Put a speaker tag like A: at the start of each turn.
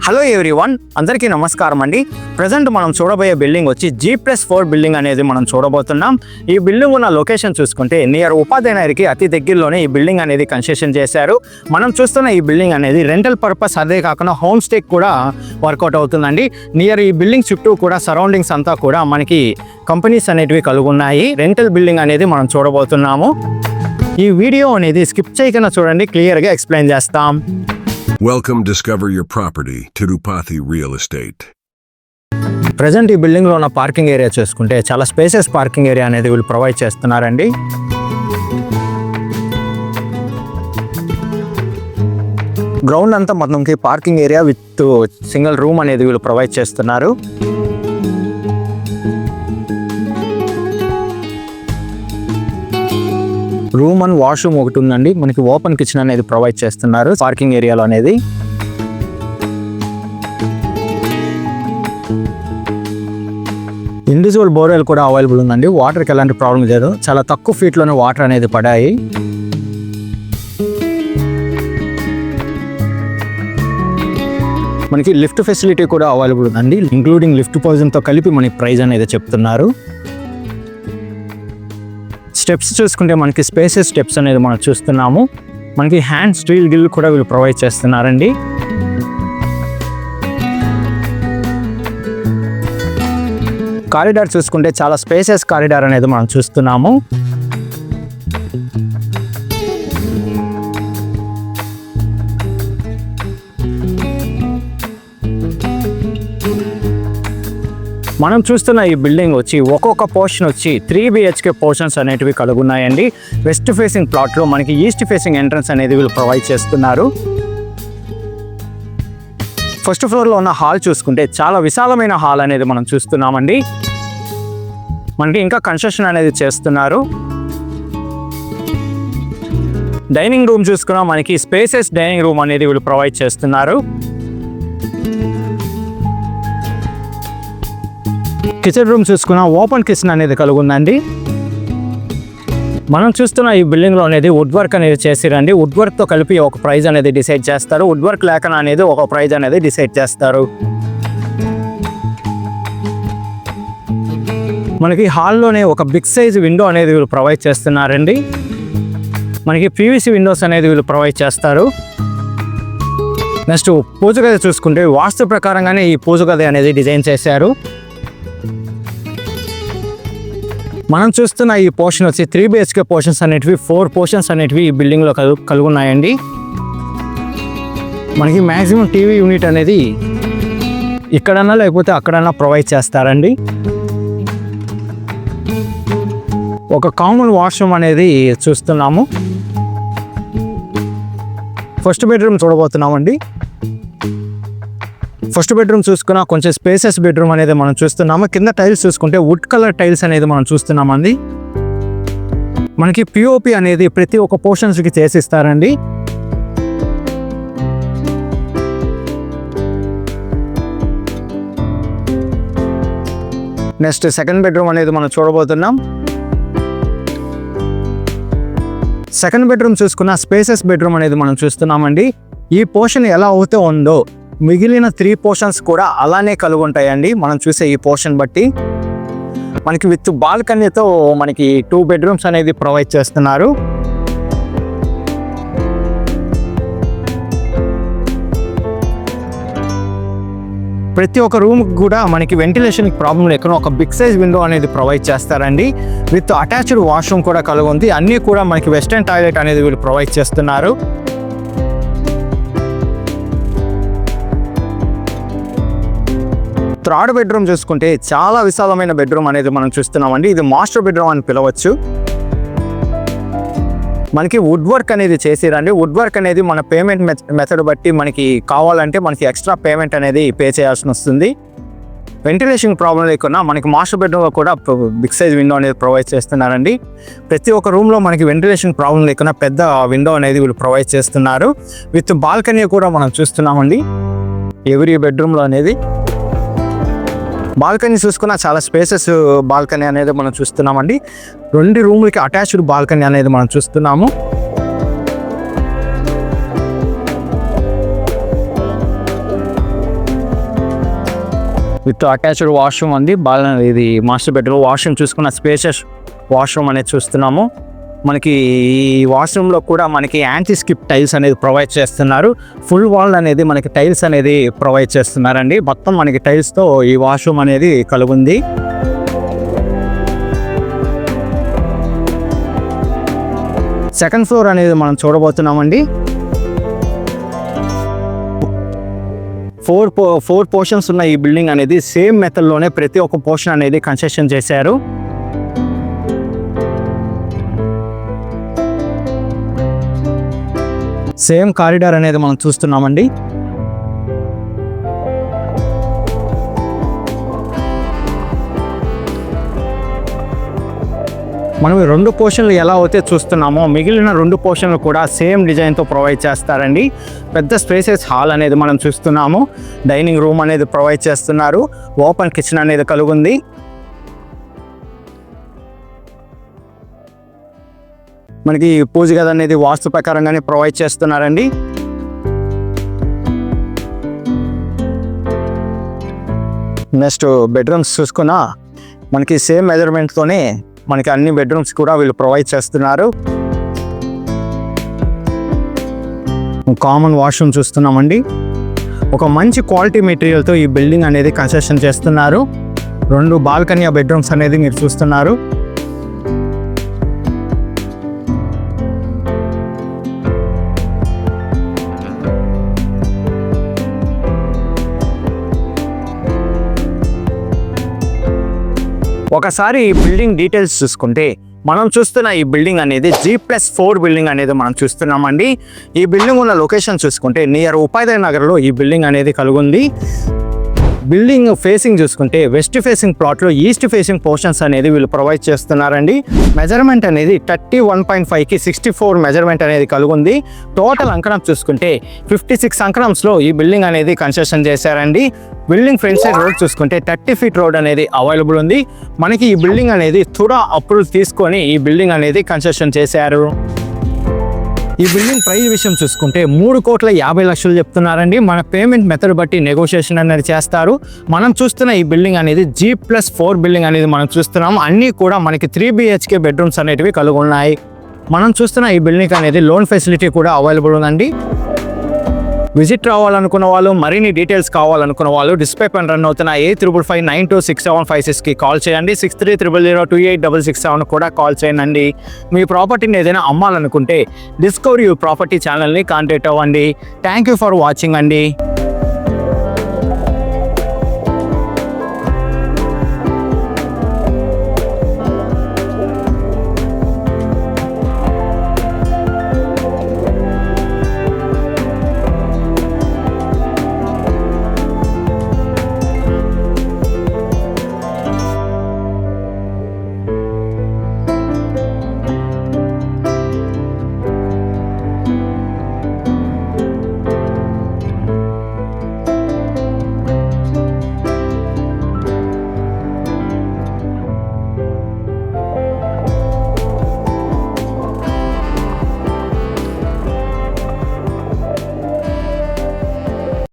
A: Hello everyone, అందరికీ నమస్కారం అండి. ప్రజెంట్ మనం చూడబోయే బిల్డింగ్ వచ్చి G+4 బిల్డింగ్ అనేది మనం చూడబోతున్నాం. ఈ బిల్డింగ్ ఉన్న లొకేషన్ చూసుకుంటే నియర్ ఉపాధి నగర్కి అతి దగ్గరలోనే ఈ బిల్డింగ్ అనేది కన్స్ట్రక్షన్ చేశారు. మనం చూస్తున్న ఈ బిల్డింగ్ అనేది రెంటల్ పర్పస్, అదే కాకుండా హోమ్ స్టే కూడా వర్కౌట్ అవుతుందండి. నియర్ ఈ బిల్డింగ్ చుట్టూ కూడా సరౌండింగ్స్ అంతా కూడా మనకి కంపెనీస్ అనేటివి కలుగున్నాయి. రెంటల్ బిల్డింగ్ అనేది మనం చూడబోతున్నాము. ఈ వీడియో అనేది స్కిప్ చేయకుండా చూడండి, క్లియర్గా ఎక్స్ప్లెయిన్ చేస్తాం.
B: Welcome, discover your property, Tirupati Real Estate.
A: Present ఈ బిల్డింగ్లో ఉన్న పార్కింగ్ ఏరియా చూసుకుంటే చాలా స్పేసెస్ పార్కింగ్ ఏరియా అనేది వీళ్ళు ప్రొవైడ్ చేస్తున్నారండి. గ్రౌండ్ అంతా మొత్తంకి parking area with single room అనేది వీళ్ళు ప్రొవైడ్ చేస్తున్నారు. రూమ్ అండ్ వాష్రూమ్ ఒకటి ఉందండి. మనకి ఓపెన్ కిచెన్ అనేది ప్రొవైడ్ చేస్తున్నారు పార్కింగ్ ఏరియాలో అనేది. ఇండివిజువల్ బోర్వెల్ కూడా అవైలబుల్ ఉందండి. వాటర్కి ఎలాంటి ప్రాబ్లం లేదు. చాలా తక్కువ ఫీట్లోనే వాటర్ అనేది పడాయి. మనకి లిఫ్ట్ ఫెసిలిటీ కూడా అవైలబుల్ ఉందండి. ఇంక్లూడింగ్ లిఫ్ట్ పర్సన్తో కలిపి మనకి ప్రైస్ అనేది చెప్తున్నారు. స్టెప్స్ చూసుకుంటే మనకి స్పేసెస్ స్టెప్స్ అనేది మనం చూస్తున్నాము. మనకి హ్యాండ్ స్టీల్ గిల్ కూడా వీళ్ళు ప్రొవైడ్ చేస్తున్నారండి. కారిడార్ చూసుకుంటే చాలా స్పేసెస్ కారిడార్ అనేది మనం చూస్తున్నాము. మనం చూస్తున్న ఈ బిల్డింగ్ వచ్చి ఒక్కొక్క పోర్షన్ వచ్చి 3 BHK పోర్షన్స్ అనేటివి కలుగున్నాయండి. వెస్ట్ ఫేసింగ్ ప్లాట్లో మనకి ఈస్ట్ ఫేసింగ్ ఎంట్రన్స్ అనేది వీళ్ళు ప్రొవైడ్ చేస్తున్నారు. ఫస్ట్ ఫ్లోర్లో ఉన్న హాల్ చూసుకుంటే చాలా విశాలమైన హాల్ అనేది మనం చూస్తున్నామండి. మనకి ఇంకా కన్స్ట్రక్షన్ అనేది చేస్తున్నారు. డైనింగ్ రూమ్ చూసుకున్నా మనకి స్పేసెస్ డైనింగ్ రూమ్ అనేది వీళ్ళు ప్రొవైడ్ చేస్తున్నారు. కిచెన్ రూమ్ చూసుకున్నా ఓపెన్ కిచెన్ అనేది కలుగుందండి. మనం చూస్తున్న ఈ బిల్డింగ్లో అనేది వుడ్ వర్క్ అనేది చేసిరండి. వుడ్ వర్క్తో కలిపి ఒక ప్రైజ్ అనేది డిసైడ్ చేస్తారు. వుడ్ వర్క్ లేక అనేది ఒక ప్రైజ్ అనేది డిసైడ్ చేస్తారు. మనకి హాల్లోనే ఒక బిగ్ సైజ్ విండో అనేది వీళ్ళు ప్రొవైడ్ చేస్తున్నారండి. మనకి PVC విండోస్ అనేది వీళ్ళు ప్రొవైడ్ చేస్తారు. నెక్స్ట్ పూజ గది చూసుకుంటే వాస్తు ప్రకారంగానే ఈ పూజ గది అనేది డిజైన్ చేశారు. మనం చూస్తున్న ఈ పోర్షన్ వచ్చి 3 BHK పోర్షన్స్ అనేటివి 4 పోర్షన్స్ అనేటివి ఈ బిల్డింగ్లో కలుగున్నాయండి. మనకి మ్యాక్సిమం టీవీ యూనిట్ అనేది ఇక్కడన్నా లేకపోతే అక్కడన్నా ప్రొవైడ్ చేస్తారండి. ఒక కామన్ వాష్రూమ్ అనేది చూస్తున్నాము. ఫస్ట్ బెడ్రూమ్ చూడబోతున్నామండి. ఫస్ట్ బెడ్రూమ్ చూసుకున్నా కొంచెం స్పేసెస్ బెడ్రూమ్ అనేది మనం చూస్తున్నాము. కింద టైల్స్ చూసుకుంటే వుడ్ కలర్ టైల్స్ అనేది మనం చూస్తున్నామండి. మనకి POP అనేది ప్రతి ఒక్క పోర్షన్స్కి చేసిస్తారండి. నెక్స్ట్ సెకండ్ బెడ్రూమ్ అనేది మనం చూడబోతున్నాం. సెకండ్ బెడ్రూమ్ చూసుకున్న స్పేసెస్ బెడ్రూమ్ అనేది మనం చూస్తున్నామండి. ఈ పోర్షన్ ఎలా అవుతే ఉందో మిగిలిన 3 పోర్షన్స్ కూడా అలానే కలిగి ఉంటాయండి. మనం చూసే ఈ పోర్షన్ బట్టి మనకి విత్ బాల్కనీతో మనకి 2 బెడ్రూమ్స్ అనేది ప్రొవైడ్ చేస్తున్నారు. ప్రతి ఒక్క రూమ్ కూడా మనకి వెంటిలేషన్కి ప్రాబ్లం లేకుండా ఒక బిగ్ సైజ్ విండో అనేది ప్రొవైడ్ చేస్తారండి. విత్ అటాచ్డ్ వాష్రూమ్ కూడా కలిగి ఉంది. అన్నీ కూడా మనకి వెస్టర్న్ టాయిలెట్ అనేది వీళ్ళు ప్రొవైడ్ చేస్తున్నారు. థర్డ్ బెడ్రూమ్ చూసుకుంటే చాలా విశాలమైన బెడ్రూమ్ అనేది మనం చూస్తున్నామండి. ఇది మాస్టర్ బెడ్రూమ్ అని పిలవచ్చు. మనకి వుడ్ వర్క్ అనేది చేసిరండి. వుడ్ వర్క్ అనేది మన పేమెంట్ మెథడ్ బట్టి మనకి కావాలంటే మనకి ఎక్స్ట్రా పేమెంట్ అనేది పే చేయాల్సి వస్తుంది. వెంటిలేషన్ ప్రాబ్లం లేకుండా మనకి మాస్టర్ బెడ్రూమ్లో కూడా బిగ్ సైజ్ విండో అనేది ప్రొవైడ్ చేస్తున్నారండి. ప్రతి ఒక్క రూమ్లో మనకి వెంటిలేషన్ ప్రాబ్లం లేకుండా పెద్ద విండో అనేది వీళ్ళు ప్రొవైడ్ చేస్తున్నారు. విత్ బాల్కనీ కూడా మనం చూస్తున్నామండి. ఎవ్రీ బెడ్రూమ్లో అనేది బాల్కనీ చూసుకున్నా చాలా స్పేసెస్ బాల్కనీ అనేది మనం చూస్తున్నామండి. 2 రూములకి అటాచ్డ్ బాల్కనీ అనేది మనం చూస్తున్నాము. విత్ అటాచ్డ్ వాష్రూమ్ ఉంది. బాగా ఇది మాస్టర్ బెడ్రూమ్. వాష్రూమ్ చూసుకున్న స్పేషియస్ వాష్రూమ్ అనేది చూస్తున్నాము. మనకి ఈ వాష్రూమ్లో కూడా మనకి యాంటీ స్కిప్ టైల్స్ అనేది ప్రొవైడ్ చేస్తున్నారు. ఫుల్ వాల్ అనేది మనకి టైల్స్ అనేది ప్రొవైడ్ చేస్తున్నారండి. మొత్తం మనకి టైల్స్తో ఈ వాష్రూమ్ అనేది కలుగుంది. సెకండ్ ఫ్లోర్ అనేది మనం చూడబోతున్నామండి. ఫోర్ పోర్షన్స్ ఉన్న ఈ బిల్డింగ్ అనేది సేమ్ మెథడ్లోనే ప్రతి ఒక్క పోర్షన్ అనేది కన్స్ట్రక్షన్ చేశారు. సేమ్ కారిడార్ అనేది మనం చూస్తున్నామండి. మనం ఈ 2 పోర్షన్లు ఎలా అయితే చూస్తున్నామో మిగిలిన 2 పోర్షన్లు కూడా సేమ్ డిజైన్తో ప్రొవైడ్ చేస్తారండి. పెద్ద స్పేసెస్ హాల్ అనేది మనం చూస్తున్నాము. డైనింగ్ రూమ్ అనేది ప్రొవైడ్ చేస్తున్నారు. ఓపెన్ కిచెన్ అనేది కలుగుంది. మనకి పూజ గది అనేది వాస్తు ప్రకారంగానే ప్రొవైడ్ చేస్తున్నారండి. నెక్స్ట్ బెడ్రూమ్స్ చూసుకున్న మనకి సేమ్ మెజర్మెంట్తోనే మనకి అన్ని బెడ్రూమ్స్ కూడా వీళ్ళు ప్రొవైడ్ చేస్తున్నారు. కామన్ వాష్రూమ్ చూస్తున్నామండి. ఒక మంచి క్వాలిటీ మెటీరియల్తో ఈ బిల్డింగ్ అనేది కన్స్ట్రక్షన్ చేస్తున్నారు. 2 బాల్కనీ బెడ్రూమ్స్ అనేది మీరు చూస్తున్నారు. ఒకసారి ఈ బిల్డింగ్ డీటెయిల్స్ చూసుకుంటే మనం చూస్తున్న ఈ బిల్డింగ్ అనేది G+4 బిల్డింగ్ అనేది మనం చూస్తున్నామండి. ఈ బిల్డింగ్ ఉన్న లొకేషన్ చూసుకుంటే నియర్ ఉపాధ్యాయ నగర్లో ఈ బిల్డింగ్ అనేది కలుగుంది. బిల్డింగ్ ఫేసింగ్ చూసుకుంటే వెస్ట్ ఫేసింగ్ ప్లాట్లో ఈస్ట్ ఫేసింగ్ పోర్షన్స్ అనేది వీళ్ళు ప్రొవైడ్ చేస్తున్నారండి. మెజర్మెంట్ అనేది 31.5కి 64 మెజర్మెంట్ అనేది కలుగుంది. టోటల్ అంకణం చూసుకుంటే 56 అంకణంస్లో ఈ బిల్డింగ్ అనేది కన్స్ట్రక్షన్ చేశారండి. బిల్డింగ్ ఫ్రంట్ సైడ్ రోడ్ చూసుకుంటే 30 ఫీట్ రోడ్ అనేది అవైలబుల్ ఉంది. మనకి ఈ బిల్డింగ్ అనేది తుడా అప్రూవల్ తీసుకొని ఈ బిల్డింగ్ అనేది కన్స్ట్రక్షన్ చేశారు. ఈ బిల్డింగ్ ప్రైస్ విషయం చూసుకుంటే 3,50,00,000 చెప్తున్నారండి. మన పేమెంట్ మెథడ్ బట్టి నెగోషియేషన్ అనేది చేస్తారు. మనం చూస్తున్న ఈ బిల్డింగ్ అనేది G+4 బిల్డింగ్ అనేది మనం చూస్తున్నాం. అన్నీ కూడా మనకి 3 BHK బెడ్రూమ్స్ అనేటివి కలిగి ఉన్నాయి. మనం చూస్తున్న ఈ బిల్డింగ్ అనేది లోన్ ఫెసిలిటీ కూడా అవైలబుల్ ఉందండి. విజిట్ రావాలనుకున్న వాళ్ళు, మరిన్ని డీటెయిల్స్ కావాలనుకున్న వాళ్ళు డిస్ప్లే పైన రన్ అవుతున్న 8559265756కి కాల్ చేయండి. 6300028667 కూడా కాల్ చేయండి. మీ ప్రాపర్టీని ఏదైనా అమ్మాలనుకుంటే డిస్కవర్ యువర్ ప్రాపర్టీ ఛానల్ని కాంటాక్ట్ అవ్వండి. థ్యాంక్ యూ ఫర్ వాచింగ్ అండి.